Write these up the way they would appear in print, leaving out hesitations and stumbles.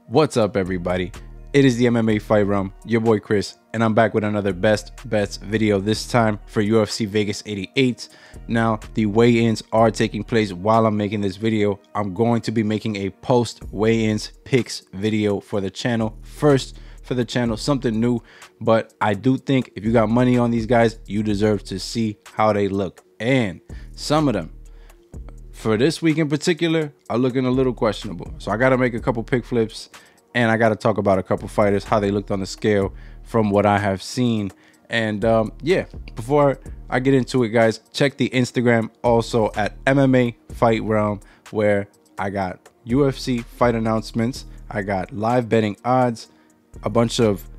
What's up, everybody? It is the MMA Fight Realm, your boy Chris, and I'm back with another best bets video, this time for UFC Vegas 88. Now, the weigh-ins are taking place while I'm making this video. I'm going to be making a post weigh-ins picks video for the channel. First for the channel, something new, but I do think if you got money on these guys, you deserve to see how they look. And some of them, for this week in particular, are looking a little questionable. So I got to make a couple pick flips, and I got to talk about a couple fighters, how they looked on the scale from what I have seen. And yeah, before I get into it, guys, check the Instagram also at MMA Fight Realm, where I got UFC fight announcements, I got live betting odds, a bunch of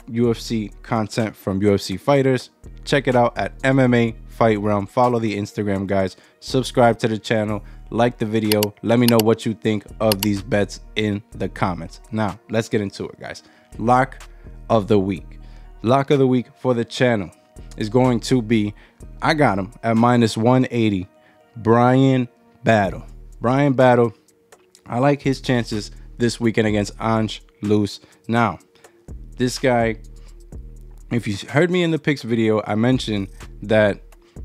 UFC content from UFC fighters. Check it out at MMA Fight Realm. Follow the Instagram, guys. Subscribe to the channel, like the video. Let me know what you think of these bets in the comments. Now let's get into it, guys. Lock of the week. Lock of the week for the channel is going to be, I got him at -180, Bryan Battle. Bryan Battle, I like his chances this weekend against Ange Loose. Now, this guy, if you heard me in the picks video, I mentioned that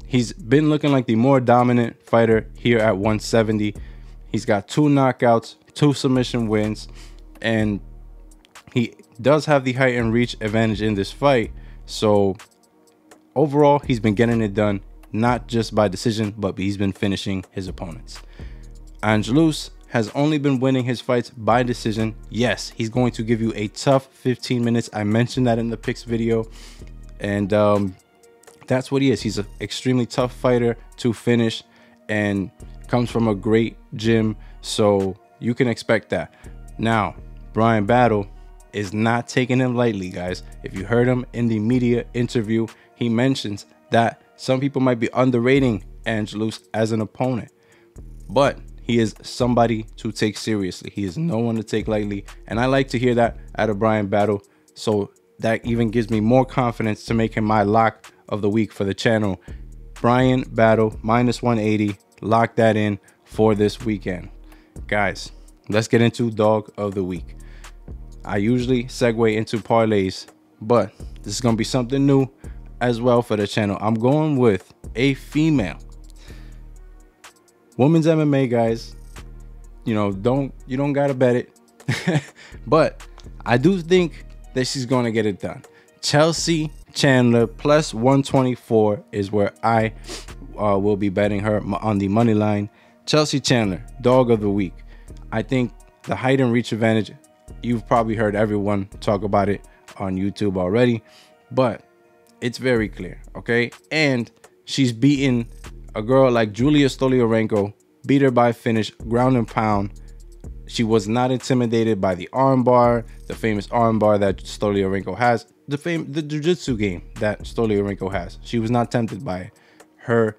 he's been looking like the more dominant fighter here at 170. He's got 2 knockouts, 2 submission wins, and he does have the height and reach advantage in this fight. So overall, he's been getting it done, not just by decision, but he's been finishing his opponents. Angelus has only been winning his fights by decision. Yes, he's going to give you a tough 15 minutes. I mentioned that in the picks video, and that's what he is. He's an extremely tough fighter to finish and comes from a great gym, so you can expect that. Now, Bryan Battle is not taking him lightly, guys. If you heard him in the media interview, he mentions that some people might be underrating Angelus as an opponent, but he is somebody to take seriously. He is no one to take lightly, and I like to hear that out of Bryan Battle, so that even gives me more confidence to make him my lock of the week for the channel. Bryan Battle -180, lock that in for this weekend. Guys, let's get into dog of the week. I usually segue into parlays, but this is gonna be something new as well for the channel. I'm going with a female women's MMA, guys. You know, you don't gotta bet it, but I do think that she's gonna get it done. Chelsea Chandler +124 is where I will be betting her on the money line. Chelsea Chandler, dog of the week. I think the height and reach advantage, you've probably heard everyone talk about it on YouTube already, but it's very clear, okay? And she's beaten a girl like Julia Stolyarenko, beat her by finish, ground and pound. She was not intimidated by the armbar, the famous armbar that Stolyarenko has, the jiu-jitsu game that Stolyarenko has. She was not tempted by it. Her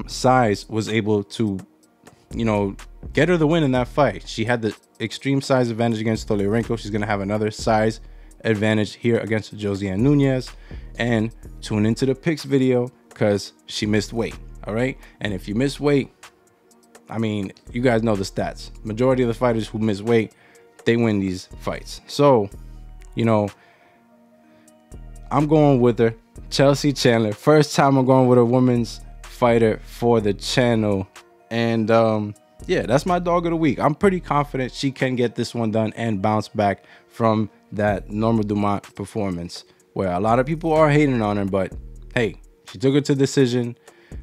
size was able to, you know, get her the win in that fight. She had the extreme size advantage against Stolyarenko. She's gonna have another size advantage here against Josiane Nunez. And tune into the picks video because she missed weight. All right, and if you miss weight, I mean, you guys know the stats. Majority of the fighters who miss weight, they win these fights. So, you know, I'm going with her, Chelsea Chandler. First time I'm going with a women's fighter for the channel. And yeah, that's my dog of the week. I'm pretty confident she can get this one done and bounce back from that Norma Dumont performance, where a lot of people are hating on her, but hey, she took it to decision.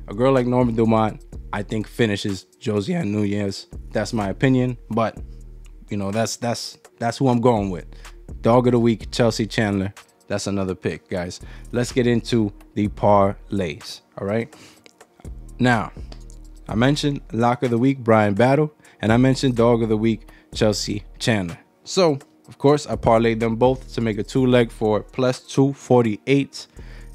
A girl like Norma Dumont, I think, finishes Josiane Nunez. That's my opinion, but you know, that's who I'm going with. Dog of the week, Chelsea Chandler. That's another pick, guys. Let's get into the parlays. All right. Now, I mentioned lock of the week, Bryan Battle, and I mentioned dog of the week, Chelsea Chandler. So, of course, I parlayed them both to make a 2-leg for +248.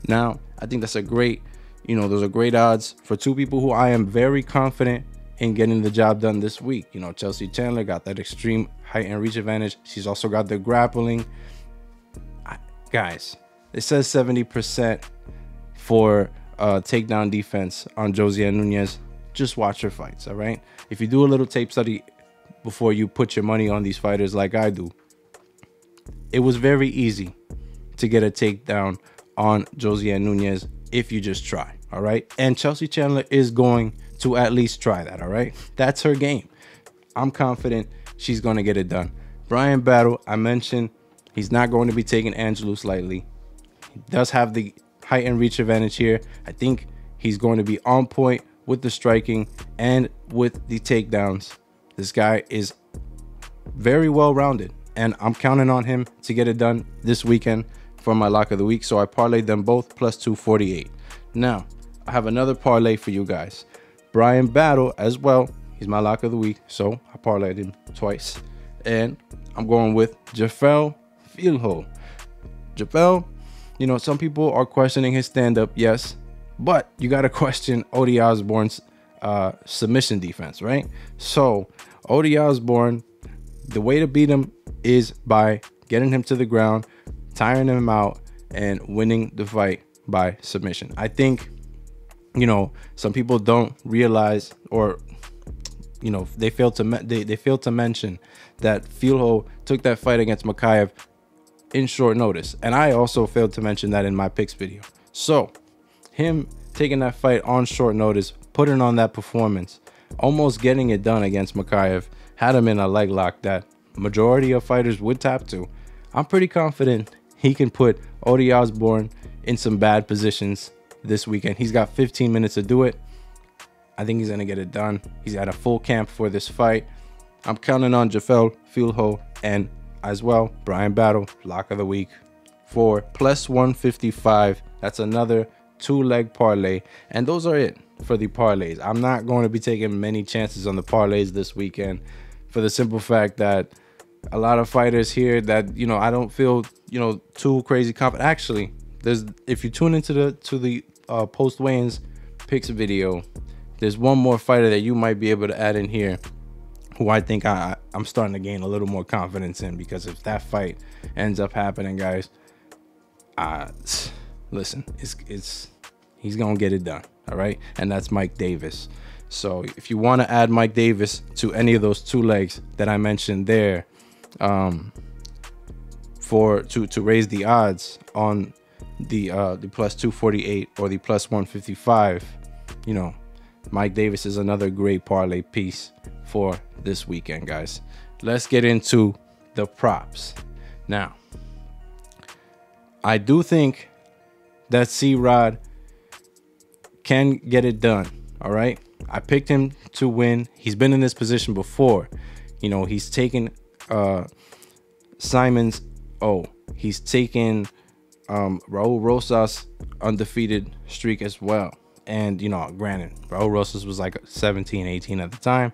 Now, I think that's a great, you know, those are great odds for 2 people who I am very confident in getting the job done this week. You know, Chelsea Chandler got that extreme height and reach advantage. She's also got the grappling. Guys, it says 70% for takedown defense on Josiane Nunez. Just watch her fights, all right? If you do a little tape study, before you put your money on these fighters like I do. It was very easy to get a takedown on Josiane Nunez if you just try, all right? And Chelsea Chandler is going to at least try that, all right? That's her game. I'm confident she's going to get it done. Bryan Battle, I mentioned, he's not going to be taking Angelus lightly. He does have the height and reach advantage here. I think he's going to be on point with the striking and with the takedowns. This guy is very well-rounded, and I'm counting on him to get it done this weekend for my lock of the week. So I parlayed them both plus 248. Now, I have another parlay for you guys. Bryan Battle as well. He's my lock of the week, so I parlayed him twice. And I'm going with Jafel Filho. Jafel, you know, some people are questioning his stand-up, yes, but you got to question Odi Osborne's submission defense, right? So Odi Osborne, the way to beat him is by getting him to the ground, tiring him out, and winning the fight by submission. I think, you know, some people don't realize, or you know, they fail to mention that Filho took that fight against Makayev in short notice, and I also failed to mention that in my picks video. So him taking that fight on short notice, putting on that performance, almost getting it done against Makayev, had him in a leg lock that majority of fighters would tap to. I'm pretty confident he can put Odi Osborne in some bad positions this weekend. He's got 15 minutes to do it. I think he's gonna get it done. He's at a full camp for this fight. I'm counting on Jafel Filho and as well Bryan Battle, lock of the week, for plus 155. That's another 2-leg parlay, and those are it for the parlays. I'm not going to be taking many chances on the parlays this weekend, for the simple fact that a lot of fighters here that, you know, I don't feel, you know, too crazy confident. Actually, if you tune into the post weigh-ins picks video, there's one more fighter that you might be able to add in here who I think I'm starting to gain a little more confidence in, because if that fight ends up happening, guys, listen, he's gonna get it done, all right? And that's Mike Davis. So if you want to add Mike Davis to any of those 2 legs that I mentioned there, to raise the odds on the plus 248 or the plus 155, you know, Mike Davis is another great parlay piece for this weekend, guys. Let's get into the props. Now, I do think that C-Rod can get it done, all right? I picked him to win. He's been in this position before. You know, he's taken Simon's, he's taken Raul Rosas' undefeated streak as well. And, you know, granted, Raul Rosas was like 17, 18 at the time.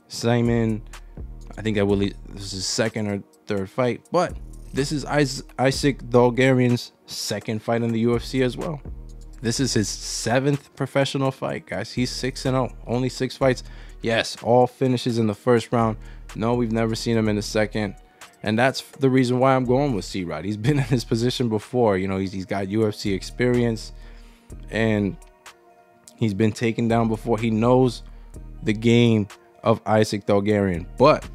Simon, I think that this is his 2nd or 3rd fight. But this is Isaac Dolgarian's 2nd fight in the UFC as well. This is his 7th professional fight, guys. He's 6-0, only 6 fights. Yes, all finishes in the 1st round. No, we've never seen him in the 2nd. And that's the reason why I'm going with C-Rod. He's been in this position before. You know, he's got UFC experience, and he's been taken down before. He knows the game of Isaac Dolgarian. But,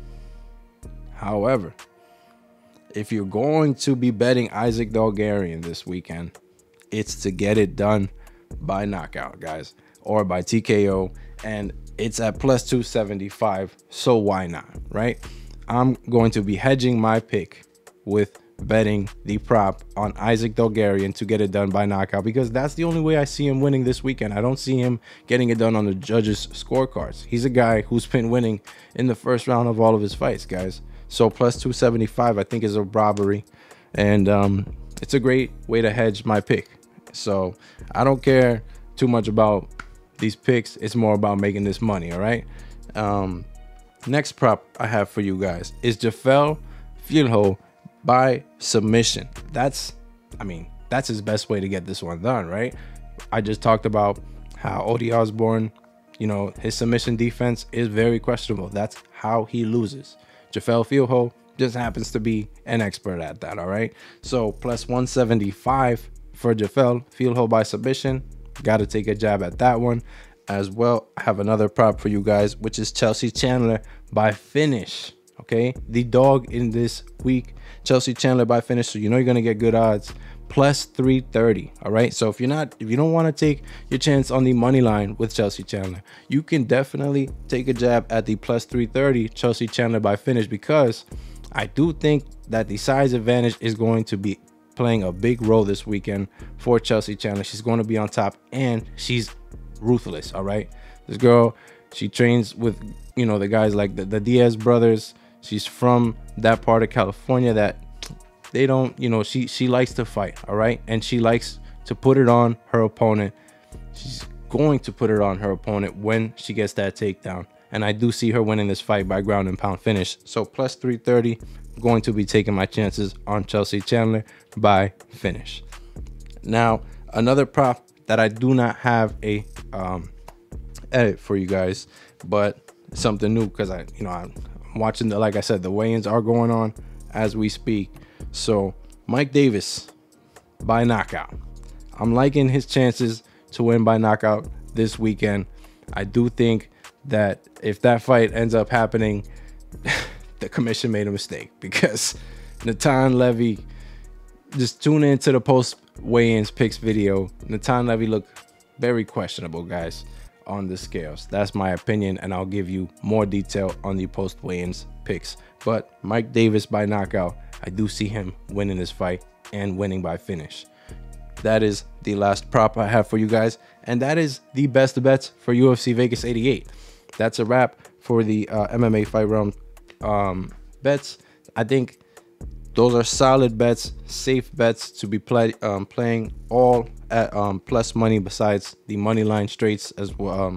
however, if you're going to be betting Isaac Dolgarian this weekend, it's to get it done by knockout, guys, or by TKO, and it's at plus 275. So why not, right? I'm going to be hedging my pick with betting the prop on Isaac Dolgarian to get it done by knockout, because that's the only way I see him winning this weekend. I don't see him getting it done on the judges' scorecards. He's a guy who's been winning in the 1st round of all of his fights, guys. So plus 275, I think, is a robbery, and it's a great way to hedge my pick. So I don't care too much about these picks. It's more about making this money, all right? Next prop I have for you guys is Jafel Filho by submission. That's his best way to get this one done, right? I just talked about how Odi Osborne, you know, his submission defense is very questionable. That's how he loses. Jafel Filho just happens to be an expert at that, all right? So plus 175 for Jafel Filho by submission. Got to take a jab at that one. as well, I have another prop for you guys, which is Chelsea Chandler by finish. Okay, the dog in this week, Chelsea Chandler by finish, so you know you're gonna get good odds. Plus 330. All right, so if you don't want to take your chance on the money line with Chelsea Chandler, you can definitely take a jab at the plus 330 Chelsea Chandler by finish, because I do think that the size advantage is going to be playing a big role this weekend for Chelsea Chandler. She's going to be on top, and she's ruthless. All right, this girl, she trains with, you know, the guys like the Diaz brothers. She's from that part of California that they don't, you know, she likes to fight. All right, and she likes to put it on her opponent. She's going to put it on her opponent when she gets that takedown, and I do see her winning this fight by ground and pound finish. So plus 330, I'm going to be taking my chances on Chelsea Chandler by finish. Now, another prop that I do not have a edit for you guys, but something new, because I'm watching like I said, the weigh-ins are going on as we speak. So Mike Davis by knockout. I'm liking his chances to win by knockout this weekend. I do think that if that fight ends up happening, the commission made a mistake, because Natan Levy, just tune into the post weigh-ins picks video. Natan Levy looked very questionable, guys, on the scales. That's my opinion, and I'll give you more detail on the post weigh-ins picks. But Mike Davis by knockout, I do see him winning this fight and winning by finish. That is the last prop I have for you guys, and that is the best bets for UFC Vegas 88. That's a wrap for the MMA Fight Realm bets. I think those are solid bets, safe bets to be playing all at plus money, besides the money line straights as well,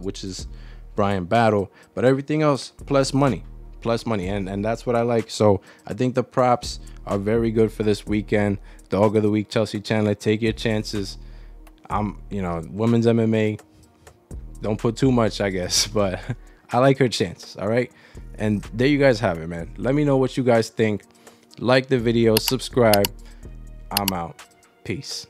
which is Brian Battle, but everything else plus money, and that's what I like. So I think the props are very good for this weekend. Dog of the week, Chelsea Chandler, take your chances. Women's MMA, don't put too much, I guess, but I like her chances. All right, and there you guys have it, man. Let me know what you guys think. Like the video, subscribe. I'm out. Peace.